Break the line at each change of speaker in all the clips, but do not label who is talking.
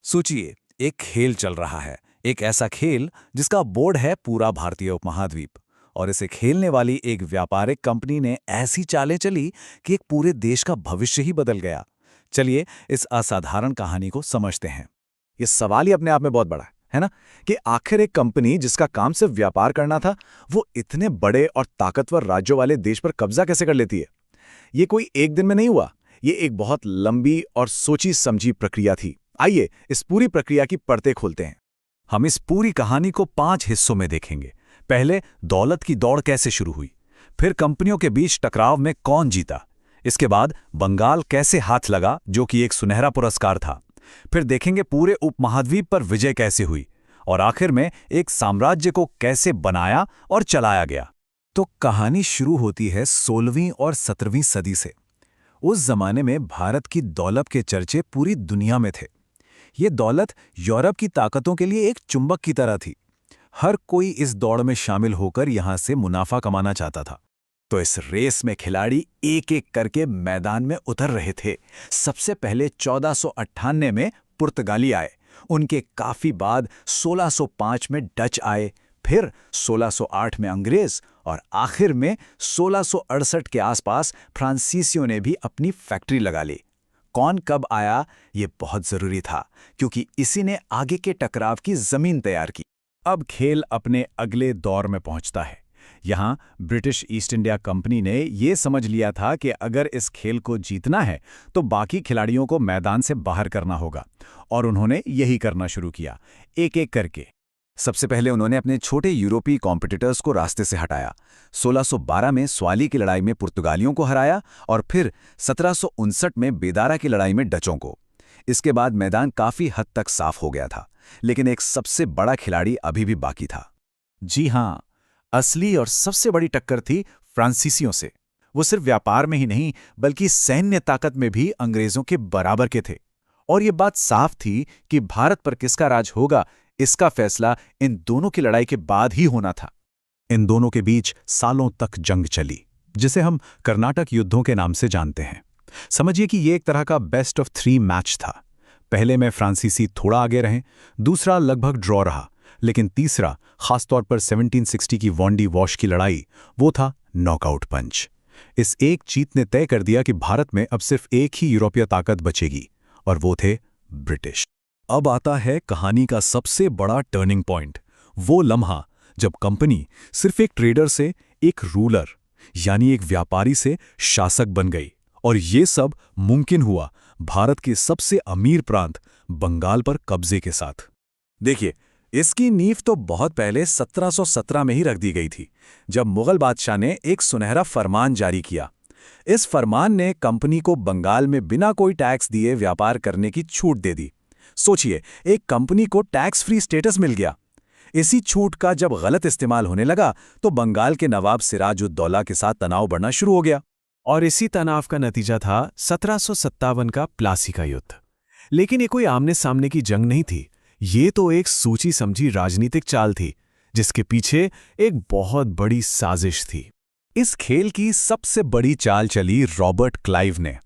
सोचिए, एक खेल चल रहा है। एक ऐसा खेल जिसका बोर्ड है पूरा भारतीय उपमहाद्वीप। और इसे खेलने वाली एक व्यापारिक कंपनी ने ऐसी चालें चली कि एक पूरे देश का भविष्य ही बदल गया। चलिए इस असाधारण कहानी को समझते हैं। ये सवाल ही अपने आप में बहुत बड़ा है ना, कि आखिर एक कंपनी जिसका काम सिर्फ व्यापार करना था, वो इतने बड़े और ताकतवर राज्यों वाले देश पर कब्जा कैसे कर लेती है। ये कोई एक दिन में नहीं हुआ। ये एक बहुत लंबी और सोची समझी प्रक्रिया थी। आइए इस पूरी प्रक्रिया की परतें खोलते हैं। हम इस पूरी कहानी को 5 हिस्सों में देखेंगे। पहले दौलत की दौड़ कैसे शुरू हुई, फिर कंपनियों के बीच टकराव में कौन जीता, इसके बाद बंगाल कैसे हाथ लगा जो कि एक सुनहरा पुरस्कार था, फिर देखेंगे पूरे उपमहाद्वीप पर विजय कैसे हुई, और आखिर में एक साम्राज्य को कैसे बनाया और चलाया गया। तो कहानी शुरू होती है 16वीं और 17वीं सदी से। उस जमाने में भारत की दौलत के चर्चे पूरी दुनिया में थे। ये दौलत यूरोप की ताकतों के लिए एक चुंबक की तरह थी। हर कोई इस दौड़ में शामिल होकर यहां से मुनाफा कमाना चाहता था। तो इस रेस में खिलाड़ी एक एक करके मैदान में उतर रहे थे। सबसे पहले 1498 में पुर्तगाली आए, उनके काफी बाद 1605 में डच आए, फिर 1608 में अंग्रेज, और आखिर में 1668 के आसपास फ्रांसीसियों ने भी अपनी फैक्ट्री लगा ली। कौन कब आया ये बहुत जरूरी था, क्योंकि इसी ने आगे के टकराव की जमीन तैयार की। अब खेल अपने अगले दौर में पहुंचता है। यहां ब्रिटिश ईस्ट इंडिया कंपनी ने यह समझ लिया था कि अगर इस खेल को जीतना है तो बाकी खिलाड़ियों को मैदान से बाहर करना होगा, और उन्होंने यही करना शुरू किया, एक एक करके। सबसे पहले उन्होंने अपने छोटे यूरोपीय कॉम्पिटिटर्स को रास्ते से हटाया। 1612 में स्वाली की लड़ाई में पुर्तगालियों को हराया, और फिर 1759 में बेदारा की लड़ाई में डचों को। इसके बाद मैदान काफी हद तक साफ हो गया था, लेकिन एक सबसे बड़ा खिलाड़ी अभी भी बाकी था। जी हां, असली और सबसे बड़ी टक्कर थी फ्रांसीसियों से। वो सिर्फ व्यापार में ही नहीं बल्कि सैन्य ताकत में भी अंग्रेजों के बराबर के थे। और ये बात साफ थी कि भारत पर किसका राज होगा, इसका फैसला इन दोनों की लड़ाई के बाद ही होना था। इन दोनों के बीच सालों तक जंग चली, जिसे हम कर्नाटक युद्धों के नाम से जानते हैं। समझिए कि ये एक तरह का बेस्ट ऑफ 3 मैच था। पहले में फ्रांसीसी थोड़ा आगे रहे, दूसरा लगभग ड्रॉ रहा, लेकिन तीसरा, खासतौर पर 1760 की वॉन्डी वॉश की लड़ाई, वो था नॉकआउट पंच। इस एक जीत ने तय कर दिया कि भारत में अब सिर्फ एक ही यूरोपीय ताकत बचेगी, और वो थे ब्रिटिश। अब आता है कहानी का सबसे बड़ा टर्निंग पॉइंट, वो लम्हा जब कंपनी सिर्फ एक ट्रेडर से एक रूलर यानी एक व्यापारी से शासक बन गई। और ये सब मुमकिन हुआ भारत के सबसे अमीर प्रांत बंगाल पर कब्जे के साथ। देखिए, इसकी नींव तो बहुत पहले 1717 में ही रख दी गई थी, जब मुगल बादशाह ने एक सुनहरा फरमान जारी किया। इस फरमान ने कंपनी को बंगाल में बिना कोई टैक्स दिए व्यापार करने की छूट दे दी। सोचिए, एक कंपनी को टैक्स फ्री स्टेटस मिल गया। इसी छूट का जब गलत इस्तेमाल होने लगा तो बंगाल के नवाब सिराजुद्दौला के साथ तनाव बढ़ना शुरू हो गया। और इसी तनाव का नतीजा था 1757 का प्लासी का युद्ध। लेकिन ये कोई आमने सामने की जंग नहीं थी, ये तो एक सोची समझी राजनीतिक चाल थी, जिसके पीछे एक बहुत बड़ी साजिश थी। इस खेल की सबसे बड़ी चाल चली रॉबर्ट क्लाइव ने।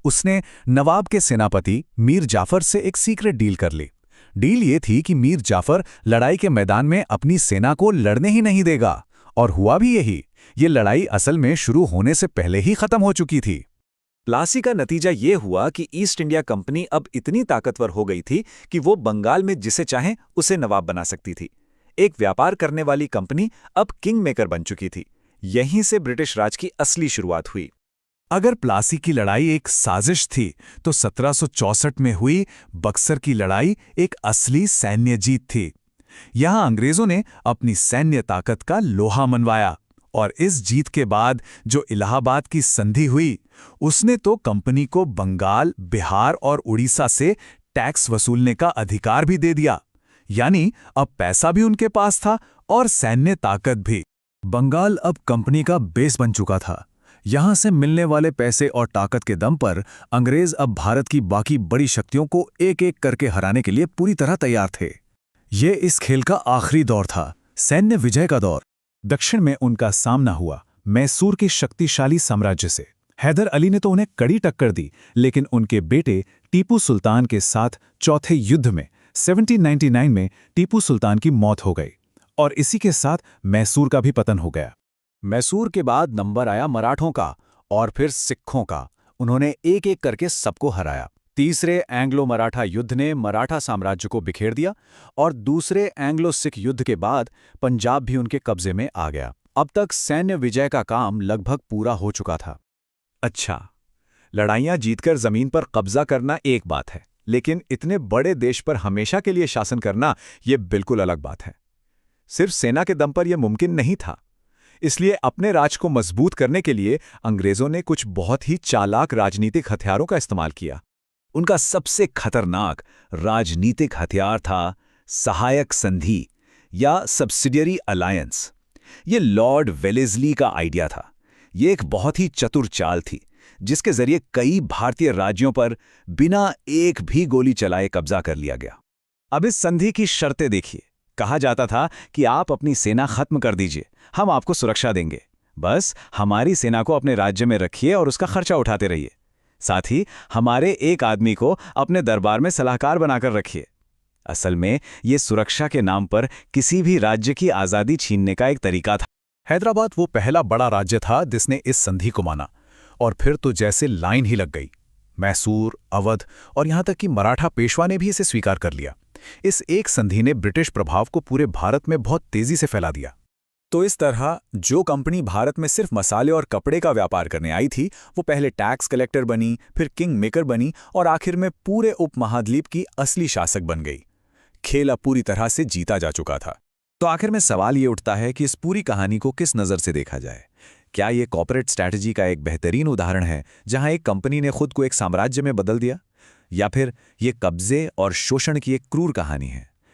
उसने नवाब के सेनापति मीर जाफर से एक सीक्रेट डील कर ली। डील ये थी कि मीर जाफर लड़ाई के मैदान में अपनी सेना को लड़ने ही नहीं देगा, और हुआ भी यही। ये लड़ाई असल में शुरू होने से पहले ही खत्म हो चुकी थी। प्लासी का नतीजा ये हुआ कि ईस्ट इंडिया कंपनी अब इतनी ताकतवर हो गई थी कि वो बंगाल में जिसे चाहे उसे नवाब बना सकती थी। एक व्यापार करने वाली कंपनी अब किंग मेकर बन चुकी थी। यहीं से ब्रिटिश राज की असली शुरुआत हुई। अगर प्लासी की लड़ाई एक साजिश थी, तो 1764 में हुई बक्सर की लड़ाई एक असली सैन्य जीत थी। यहां अंग्रेजों ने अपनी सैन्य ताकत का लोहा मनवाया, और इस जीत के बाद जो इलाहाबाद की संधि हुई, उसने तो कंपनी को बंगाल, बिहार और उड़ीसा से टैक्स वसूलने का अधिकार भी दे दिया। यानी अब पैसा भी उनके पास था और सैन्य ताकत भी। बंगाल अब कंपनी का बेस बन चुका था। यहां से मिलने वाले पैसे और ताकत के दम पर अंग्रेज अब भारत की बाकी बड़ी शक्तियों को एक एक करके हराने के लिए पूरी तरह तैयार थे। ये इस खेल का आखिरी दौर था, सैन्य विजय का दौर। दक्षिण में उनका सामना हुआ मैसूर के शक्तिशाली साम्राज्य से। हैदर अली ने तो उन्हें कड़ी टक्कर दी, लेकिन उनके बेटे टीपू सुल्तान के साथ चौथे युद्ध में 1799 में टीपू सुल्तान की मौत हो गई और इसी के साथ मैसूर का भी पतन हो गया। मैसूर के बाद नंबर आया मराठों का और फिर सिखों का। उन्होंने एक एक करके सबको हराया। तीसरे एंग्लो मराठा युद्ध ने मराठा साम्राज्य को बिखेर दिया और दूसरे एंग्लो सिख युद्ध के बाद पंजाब भी उनके कब्जे में आ गया। अब तक सैन्य विजय का काम लगभग पूरा हो चुका था। अच्छा, लड़ाइयां जीतकर जमीन पर कब्जा करना एक बात है, लेकिन इतने बड़े देश पर हमेशा के लिए शासन करना यह बिल्कुल अलग बात है। सिर्फ सेना के दम पर यह मुमकिन नहीं था। इसलिए अपने राज को मजबूत करने के लिए अंग्रेजों ने कुछ बहुत ही चालाक राजनीतिक हथियारों का इस्तेमाल किया। उनका सबसे खतरनाक राजनीतिक हथियार था सहायक संधि या सब्सिडियरी अलायंस। ये लॉर्ड वेलेस्ली का आइडिया था। ये एक बहुत ही चतुर चाल थी जिसके जरिए कई भारतीय राज्यों पर बिना एक भी गोली चलाए कब्जा कर लिया गया। अब इस संधि की शर्तें देखिए। कहा जाता था कि आप अपनी सेना खत्म कर दीजिए, हम आपको सुरक्षा देंगे। बस हमारी सेना को अपने राज्य में रखिए और उसका खर्चा उठाते रहिए। साथ ही हमारे एक आदमी को अपने दरबार में सलाहकार बनाकर रखिए। असल में ये सुरक्षा के नाम पर किसी भी राज्य की आज़ादी छीनने का एक तरीका था। हैदराबाद वो पहला बड़ा राज्य था जिसने इस संधि को माना, और फिर तो जैसे लाइन ही लग गई। मैसूर, अवध और यहां तक कि मराठा पेशवा ने भी इसे स्वीकार कर लिया। इस एक संधि ने ब्रिटिश प्रभाव को पूरे भारत में बहुत तेजी से फैला दिया। तो इस तरह जो कंपनी भारत में सिर्फ मसाले और कपड़े का व्यापार करने आई थी, वो पहले टैक्स कलेक्टर बनी, फिर किंग मेकर बनी और आखिर में पूरे उपमहाद्वीप की असली शासक बन गई। खेल अब पूरी तरह से जीता जा चुका था। तो आखिर में सवाल ये उठता है कि इस पूरी कहानी को किस नज़र से देखा जाए। क्या ये कॉर्पोरेट स्ट्रैटेजी का एक बेहतरीन उदाहरण है जहां एक कंपनी ने खुद को एक साम्राज्य में बदल दिया, या फिर ये कब्जे और शोषण की एक क्रूर कहानी है?